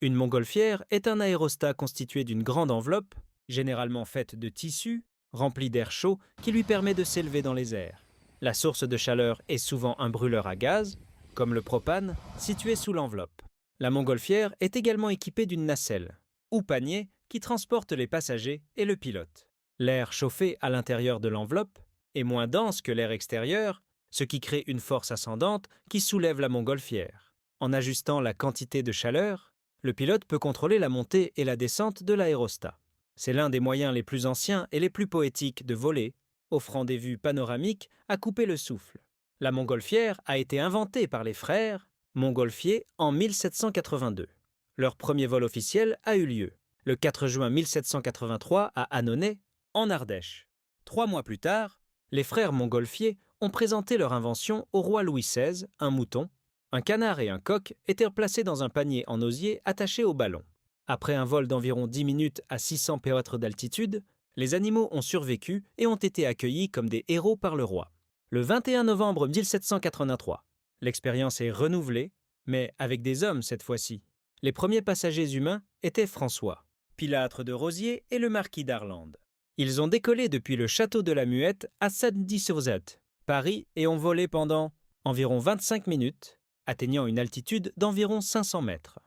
Une montgolfière est un aérostat constitué d'une grande enveloppe, généralement faite de tissu, remplie d'air chaud qui lui permet de s'élever dans les airs. La source de chaleur est souvent un brûleur à gaz, comme le propane, situé sous l'enveloppe. La montgolfière est également équipée d'une nacelle, ou panier, qui transporte les passagers et le pilote. L'air chauffé à l'intérieur de l'enveloppe est moins dense que l'air extérieur, ce qui crée une force ascendante qui soulève la montgolfière. En ajustant la quantité de chaleur, le pilote peut contrôler la montée et la descente de l'aérostat. C'est l'un des moyens les plus anciens et les plus poétiques de voler, offrant des vues panoramiques à couper le souffle. La montgolfière a été inventée par les frères Montgolfier en 1782. Leur premier vol officiel a eu lieu le 4 juin 1783 à Annonay, en Ardèche. 3 mois plus tard, les frères Montgolfier ont présenté leur invention au roi Louis XVI, un mouton. Un canard et un coq étaient placés dans un panier en osier attaché au ballon. Après un vol d'environ 10 minutes à 600 pieds d'altitude, les animaux ont survécu et ont été accueillis comme des héros par le roi. Le 21 novembre 1783, l'expérience est renouvelée, mais avec des hommes cette fois-ci. Les premiers passagers humains étaient François, Pilâtre de Rosiers et le marquis d'Arlande. Ils ont décollé depuis le château de la Muette à Saint-Denis-sur-Zette, Paris, et ont volé pendant environ 25 minutes, atteignant une altitude d'environ 500 mètres.